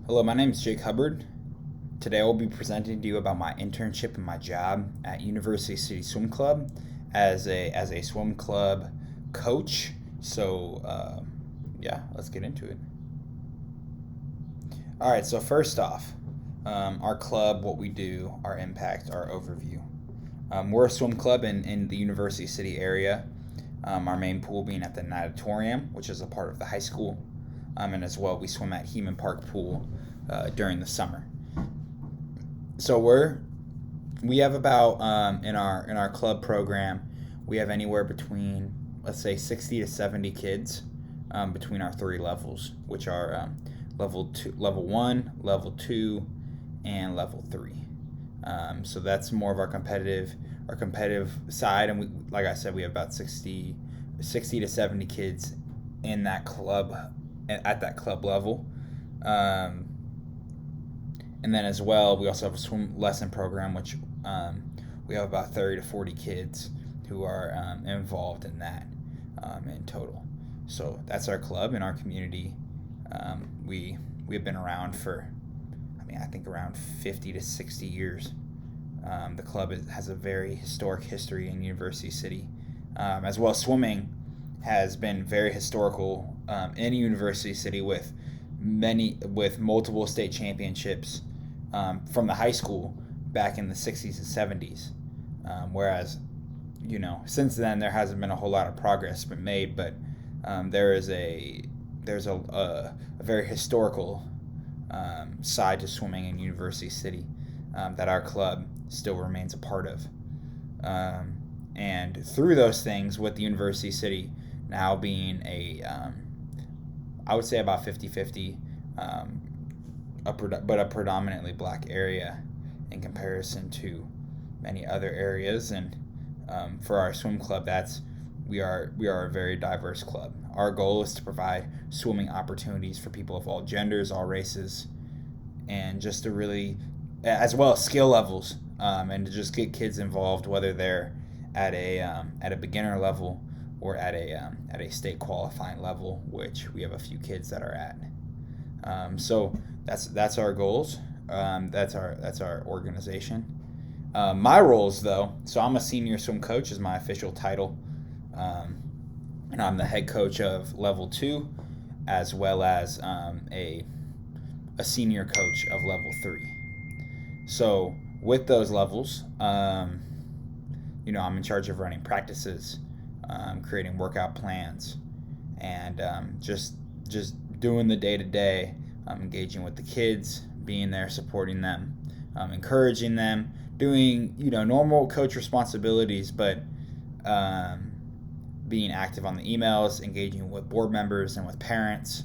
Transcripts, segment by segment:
Hello, my name is Jake Hubbard. Today I will be presenting to you about my internship and my job at University City Swim Club as a swim club coach. So, let's get into it. All right, so first off, our club, what we do, our impact, our overview. We're a swim club in the University City area, our main pool being at the natatorium, which is a part of the high school. And as well, we swim at Heman Park Pool during the summer. So we have about in our club program, we have anywhere between, let's say, 60 to 70 kids between our three levels, which are level 1, level 2, and level 3. So that's more of our competitive side, and like I said, we have about 60 to 70 kids in that club at that club level. And then as well, we also have a swim lesson program, which we have about 30 to 40 kids who are involved in that in total. So that's our club in our community. We have been around for, I think around 50 to 60 years. The club has a very historic history in University City. As well, swimming has been very historical in University City with multiple state championships from the high school back in the 60s and 70s. Whereas, since then there hasn't been a whole lot of progress been made, but there's a very historical side to swimming in University City that our club still remains a part of. And through those things, with the University City now being I would say about 50-50, but a predominantly black area in comparison to many other areas. And for our swim club, we are a very diverse club. Our goal is to provide swimming opportunities for people of all genders, all races, and just to really, as well as skill levels, and to just get kids involved, whether they're at a beginner level or at a state qualifying level, which we have a few kids that are at. So that's our goals. That's our organization. My roles, though, so I'm a senior swim coach is my official title, and I'm the head coach of level 2, as well as a senior coach of level 3. So with those levels, I'm in charge of running practices, creating workout plans, and just doing the day-to-day, engaging with the kids, being there, supporting them, encouraging them, doing normal coach responsibilities, but being active on the emails, engaging with board members and with parents,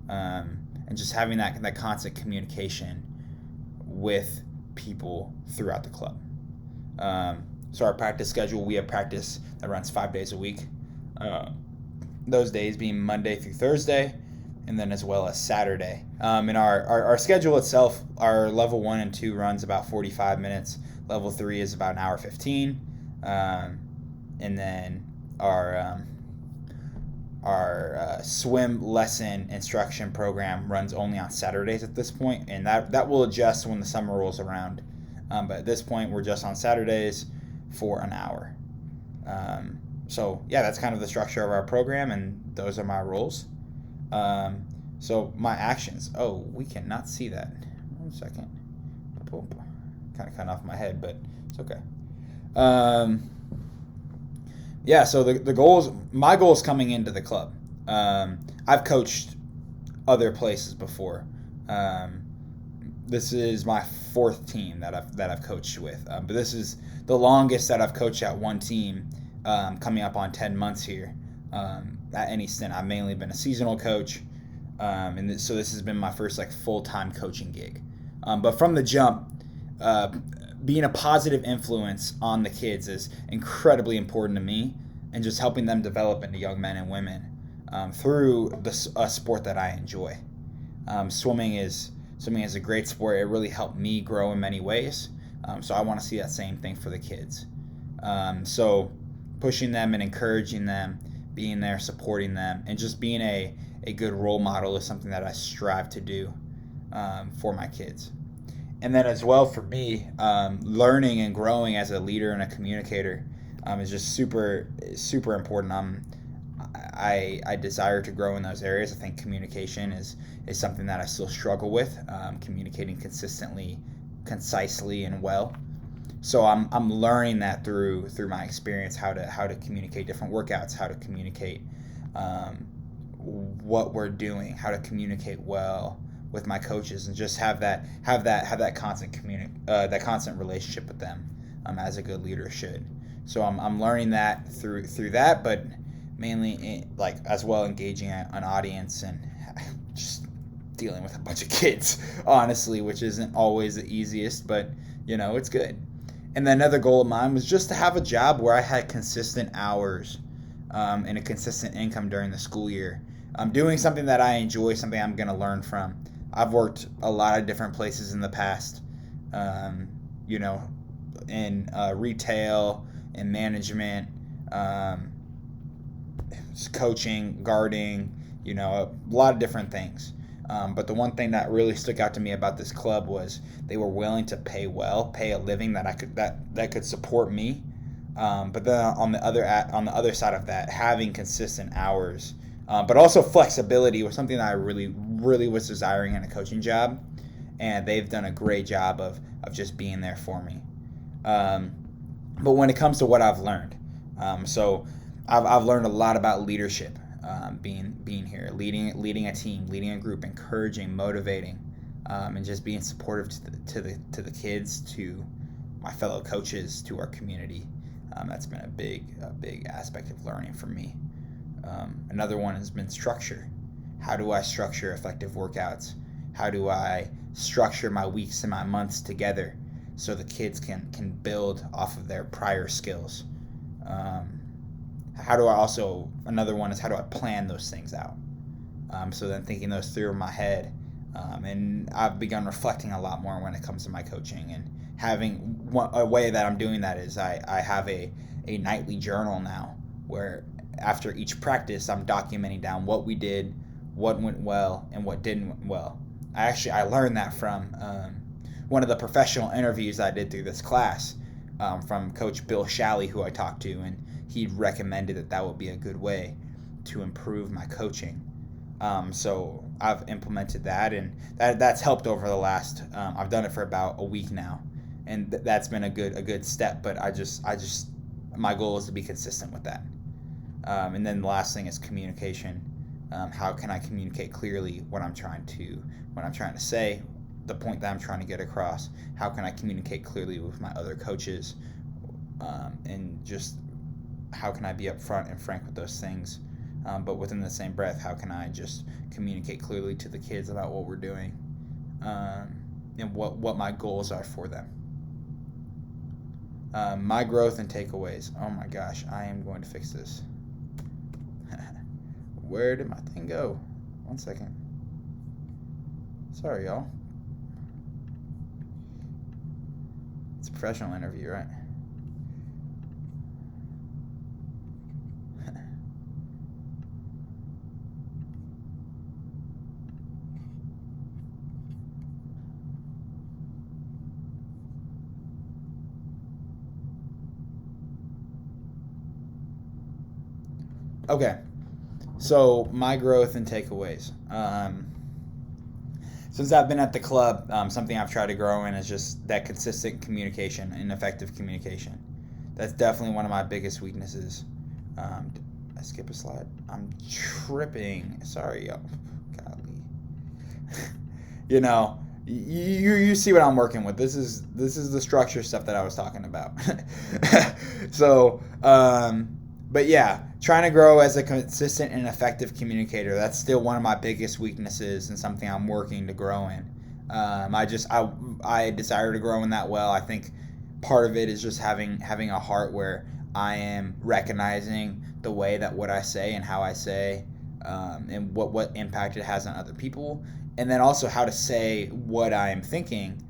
and just having that constant communication with people throughout the club. So our practice schedule, we have practice that runs 5 days a week. Those days being Monday through Thursday, and then as well as Saturday. And our schedule itself, our level 1 and 2 runs about 45 minutes. Level 3 is about an hour 15. And then our swim lesson instruction program runs only on Saturdays at this point, and that will adjust when the summer rolls around. But at this point, we're just on Saturdays for an hour. So that's kind of the structure of our program, and those are my roles. So my actions. Oh, we cannot see that. 1 second. Kind of cut off my head, but it's okay. So the goals. My goals coming into the club. I've coached other places before. This is my 4th team that I've coached with, but this is the longest that I've coached at one team, coming up on 10 months here. At any stint, I've mainly been a seasonal coach, so this has been my first full-time coaching gig. But from the jump, being a positive influence on the kids is incredibly important to me, and just helping them develop into young men and women through a sport that I enjoy. Swimming is a great sport. It really helped me grow in many ways. So I want to see that same thing for the kids. So pushing them and encouraging them, being there, supporting them, and just being a good role model is something that I strive to do. for my kids. And then as well for me, learning and growing as a leader and a communicator is just super important. I desire to grow in those areas. I think communication is something that I still struggle with, communicating consistently, concisely, and well. So I'm learning that through my experience, how to communicate different workouts, how to communicate what we're doing, how to communicate well with my coaches, and just have that constant relationship with them, as a good leader should. So I'm learning that through that, but mainly as well engaging an audience and just dealing with a bunch of kids, honestly, which isn't always the easiest, but it's good. And then another goal of mine was just to have a job where I had consistent hours, and a consistent income during the school year. I'm doing something that I enjoy, something I'm going to learn from. I've worked a lot of different places in the past, in retail, in management, coaching, guarding, a lot of different things. But the one thing that really stuck out to me about this club was they were willing to pay a living that could support me. But then on the other side of that, having consistent hours, but also flexibility was something that I really was desiring in a coaching job, and they've done a great job of just being there for me. But when it comes to what I've learned, so I've learned a lot about leadership, being here, leading a team, leading a group, encouraging, motivating, and just being supportive to the kids, to my fellow coaches, to our community. That's been a big aspect of learning for me. Another one has been structure. How do I structure effective workouts? How do I structure my weeks and my months together so the kids can build off of their prior skills? Another one is, how do I plan those things out? So then thinking those through in my head. And I've begun reflecting a lot more when it comes to my coaching, and having a way that I'm doing that is I have a nightly journal now, where after each practice I'm documenting down what we did, what went well, and what didn't went well. I learned that from one of the professional interviews I did through this class, from Coach Bill Shalley, who I talked to, and he recommended that would be a good way to improve my coaching. So I've implemented that, and that's helped over the last. I've done it for about a week now, and that's been a good step. But I just my goal is to be consistent with that. And then the last thing is communication. How can I communicate clearly what I'm trying to say, the point that I'm trying to get across? How can I communicate clearly with my other coaches, and just how can I be upfront and frank with those things? But within the same breath, how can I just communicate clearly to the kids about what we're doing, and what my goals are for them? My growth and takeaways. Oh my gosh, I am going to fix this. Where did my thing go? 1 second. Sorry, y'all. It's a professional interview, right? Okay, so my growth and takeaways. Since I've been at the club, something I've tried to grow in is just that consistent communication and effective communication. That's definitely one of my biggest weaknesses. Did I skip a slide? I'm tripping. Sorry, yo. Golly. You see what I'm working with. This is the structure stuff that I was talking about. So, but yeah, trying to grow as a consistent and effective communicator, that's still one of my biggest weaknesses and something I'm working to grow in. I desire to grow in that well. I think part of it is just having a heart where I am recognizing the way that what I say and how I say, and what impact it has on other people, and then also how to say what I am thinking,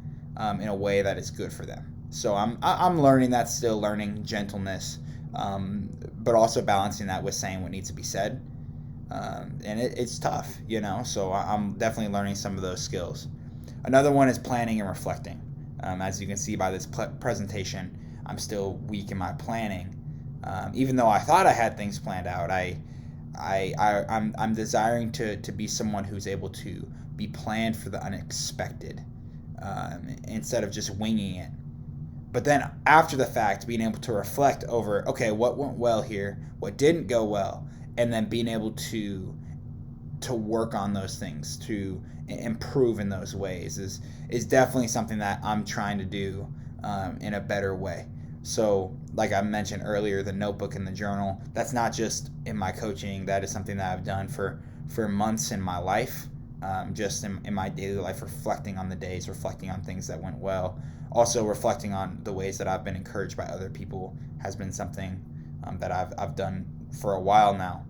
in a way that is good for them. So I'm learning that, still learning gentleness, but also balancing that with saying what needs to be said. And it's tough, so I'm definitely learning some of those skills. Another one is planning and reflecting. As you can see by this presentation, I'm still weak in my planning. Even though I thought I had things planned out, I'm desiring to be someone who's able to be planned for the unexpected, instead of just winging it. But then after the fact, being able to reflect over, okay, what went well here, what didn't go well, and then being able to work on those things, to improve in those ways is definitely something that I'm trying to do in a better way. So like I mentioned earlier, the notebook and the journal, that's not just in my coaching. That is something that I've done for months in my life, just in my daily life, reflecting on the days, reflecting on things that went well. Also reflecting on the ways that I've been encouraged by other people has been something that I've done for a while now.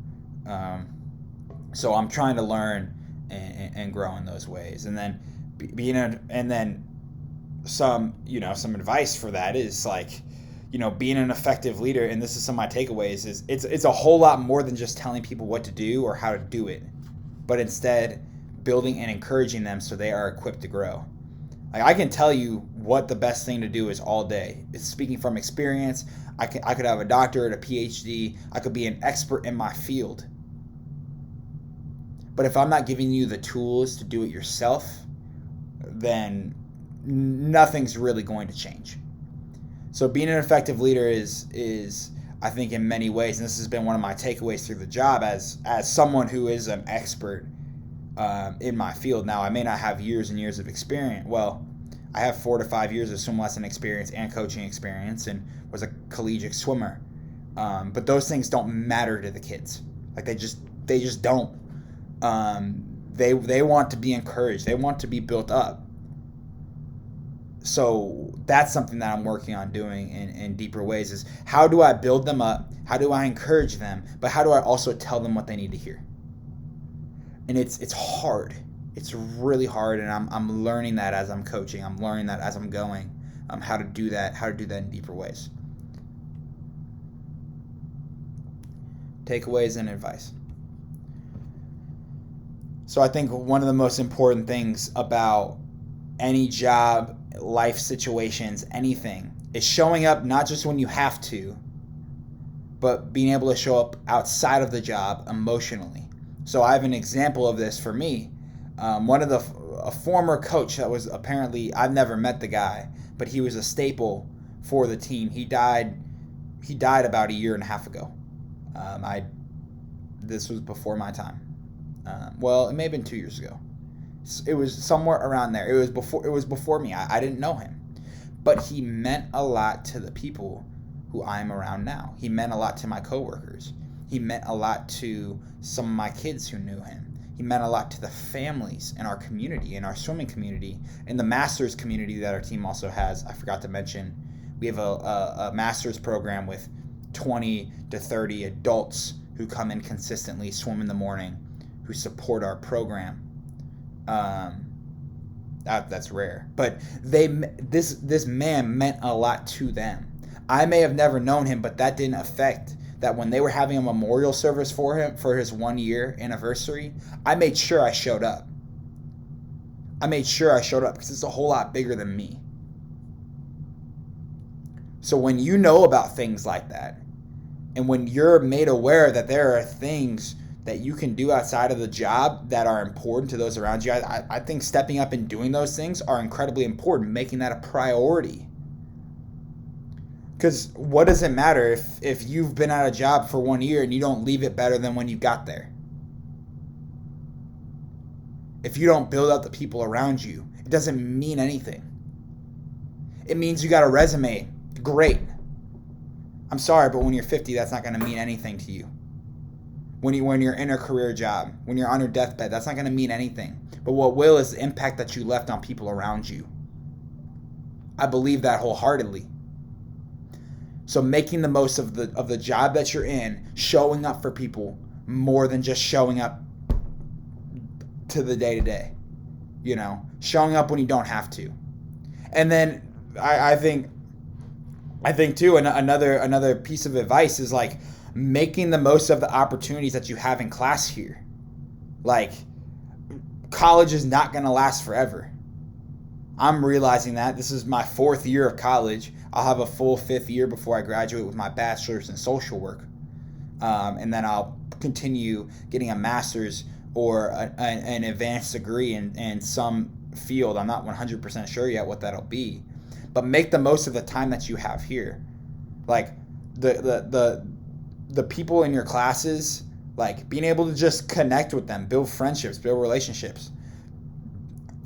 So I'm trying to learn and grow in those ways. And then some advice for that is like, being an effective leader, and this is some of my takeaways, is it's a whole lot more than just telling people what to do or how to do it, but instead building and encouraging them so they are equipped to grow. Like, I can tell you what the best thing to do is all day. It's speaking from experience. I could have a doctorate, a PhD. I could be an expert in my field. But if I'm not giving you the tools to do it yourself, then nothing's really going to change. So being an effective leader is I think in many ways, and this has been one of my takeaways through the job as someone who is an expert in my field. Now, I may not have years and years of experience. Well, I have 4 to 5 years of swim lesson experience and coaching experience, and was a collegiate swimmer. But those things don't matter to the kids. Like, they just don't. They want to be encouraged. They want to be built up. So that's something that I'm working on doing in deeper ways, is how do I build them up? How do I encourage them? But how do I also tell them what they need to hear? And it's hard. It's really hard, and I'm learning that as I'm coaching. I'm learning that as I'm going, how to do that in deeper ways. Takeaways and advice. So I think one of the most important things about any job, life situations, anything, is showing up not just when you have to, but being able to show up outside of the job emotionally. So I have an example of this for me. A former coach that was apparently, I've never met the guy, but he was a staple for the team. He died about 1.5 years ago. This was before my time. Well, it may have been 2 years ago. It was somewhere around there. It was before me. I didn't know him, but he meant a lot to the people who I'm around now. He meant a lot to my coworkers. He meant a lot to some of my kids who knew him. He meant a lot to the families in our community, in our swimming community, in the masters community that our team also has. I forgot to mention, we have a master's program with 20 to 30 adults who come in consistently, swim in the morning, who support our program. That's rare, but this man meant a lot to them. I may have never known him, but that didn't affect that when they were having a memorial service for him for his 1 year anniversary. I made sure I showed up. Because it's a whole lot bigger than me. So when you know about things like that, and when you're made aware that there are things that you can do outside of the job that are important to those around you, I think stepping up and doing those things are incredibly important, making that a priority. Because what does it matter if you've been at a job for 1 year and you don't leave it better than when you got there? If you don't build up the people around you, it doesn't mean anything. It means you got a resume. Great. I'm sorry, but when you're 50, that's not going to mean anything to you. When you're in a career job, when you're on your deathbed, that's not going to mean anything. But what will is the impact that you left on people around you. I believe that wholeheartedly. So making the most of the job that you're in, showing up for people more than just showing up to the day-to-day. Showing up when you don't have to. And then I think too, another piece of advice is like making the most of the opportunities that you have in class here. Like, college is not going to last forever. I'm realizing that this is my 4th year of college. I'll have a full 5th year before I graduate with my bachelor's in social work. And then I'll continue getting a master's or an advanced degree in some field. I'm not 100% sure yet what that'll be. But make the most of the time that you have here. Like, the people in your classes, like, being able to just connect with them, build friendships, build relationships.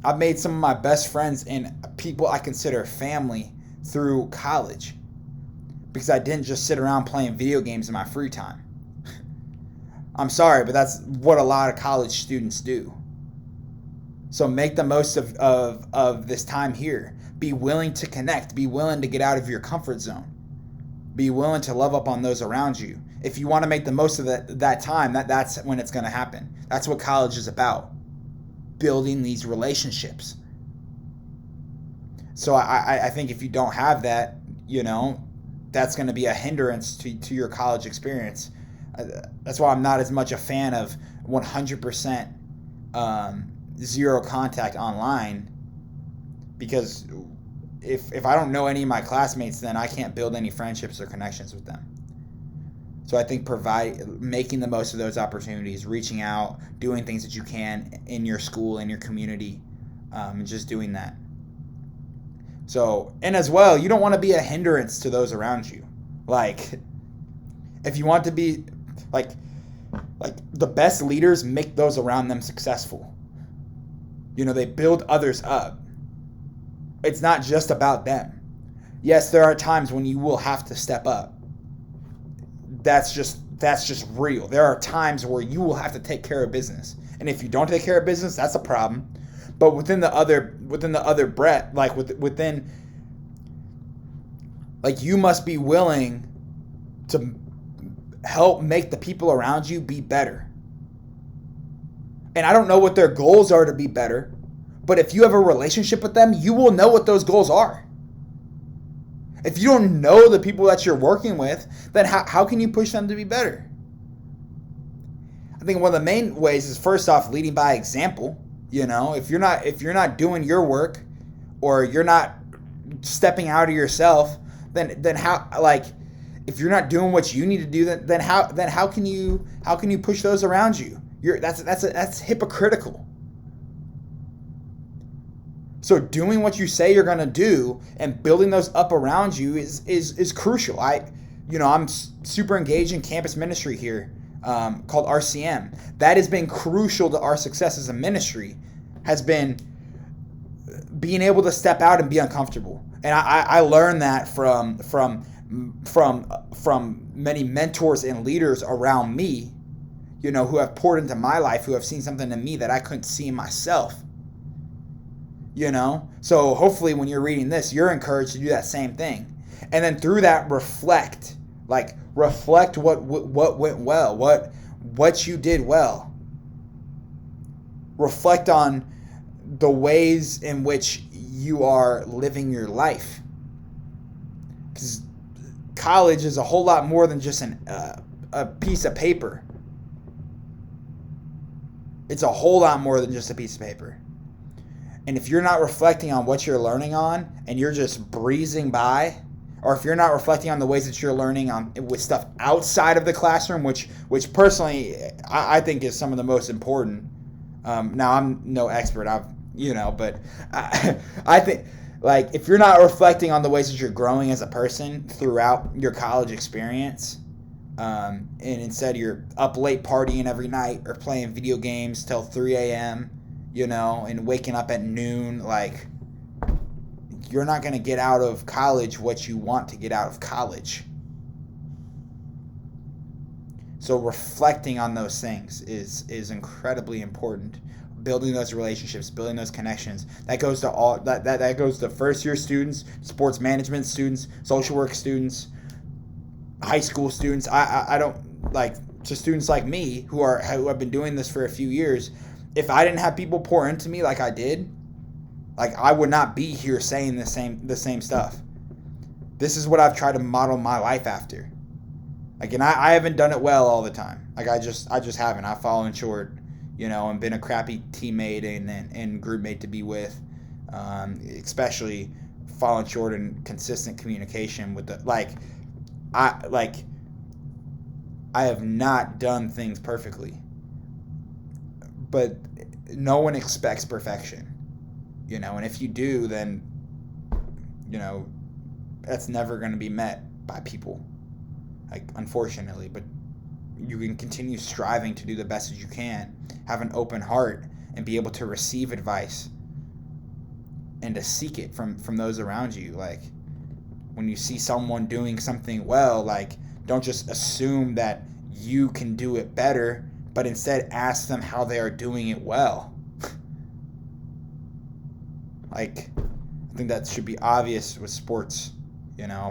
I've made some of my best friends and people I consider family through college because I didn't just sit around playing video games in my free time. I'm sorry, but that's what a lot of college students do. So make the most of this time here. Be willing to connect. Be willing to get out of your comfort zone. Be willing to love up on those around you. If you want to make the most of that time, that's when it's going to happen. That's what college is about. Building these relationships. So I think if you don't have that, that's going to be a hindrance to your college experience. That's why I'm not as much a fan of 100% zero contact online, because if I don't know any of my classmates, then I can't build any friendships or connections with them. So I think making the most of those opportunities, reaching out, doing things that you can in your school, in your community, and just doing that. So, and as well, you don't want to be a hindrance to those around you. Like, if you want to be, like the best leaders make those around them successful. They build others up. It's not just about them. Yes, there are times when you will have to step up. That's just real. There are times where you will have to take care of business. And if you don't take care of business, that's a problem. But within the other breadth, you must be willing to help make the people around you be better. And I don't know what their goals are to be better, but if you have a relationship with them, you will know what those goals are. If you don't know the people that you're working with, then how can you push them to be better? I think one of the main ways is, first off, leading by example. If you're not doing your work, or you're not stepping out of yourself, then how, if you're not doing what you need to do, then how can you push those around you? That's hypocritical. So doing what you say you're going to do and building those up around you is crucial. I'm super engaged in campus ministry here, called RCM. That has been crucial to our success as a ministry, has been being able to step out and be uncomfortable. And I learned that from many mentors and leaders around me, who have poured into my life, who have seen something in me that I couldn't see in myself. So hopefully when you're reading this, you're encouraged to do that same thing. And then through that, reflect what went well, what you did well. Reflect on the ways in which you are living your life. Because college is a whole lot more than just a piece of paper. It's a whole lot more than just a piece of paper. And if you're not reflecting on what you're learning on, and you're just breezing by, or if you're not reflecting on the ways that you're learning on with stuff outside of the classroom, which personally I think is some of the most important. Now I'm no expert, but I think, if you're not reflecting on the ways that you're growing as a person throughout your college experience, and instead you're up late partying every night or playing video games till 3 a.m., and waking up at noon, you're not going to get out of college what you want to get out of college. So reflecting on those things is incredibly important. Building those relationships, building those connections. That goes to all that goes to first year students, sports management students, social work students, high school students. I don't to students like me who have been doing this for a few years. If I didn't have people pour into me like I did, I would not be here saying the same stuff. This is what I've tried to model my life after. And I haven't done it well all the time. I just haven't. I've fallen short, and been a crappy teammate and group mate to be with. especially falling short in consistent communication with the I have not done things perfectly, but no one expects perfection, and if you do, then that's never going to be met by people, unfortunately. But you can continue striving to do the best as you can, have an open heart, and be able to receive advice and to seek it from those around you. When you see someone doing something well, don't just assume that you can do it better, but instead ask them how they are doing it well. I think that should be obvious with sports,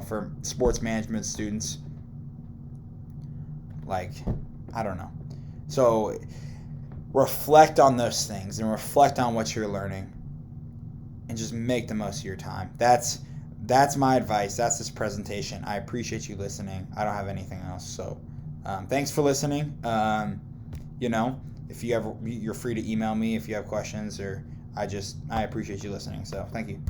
for sports management students. I don't know. So reflect on those things and reflect on what you're learning and just make the most of your time. That's my advice. That's this presentation. I appreciate you listening. I don't have anything else. So thanks for listening. If you're free to email me if you have questions, or I appreciate you listening. So thank you.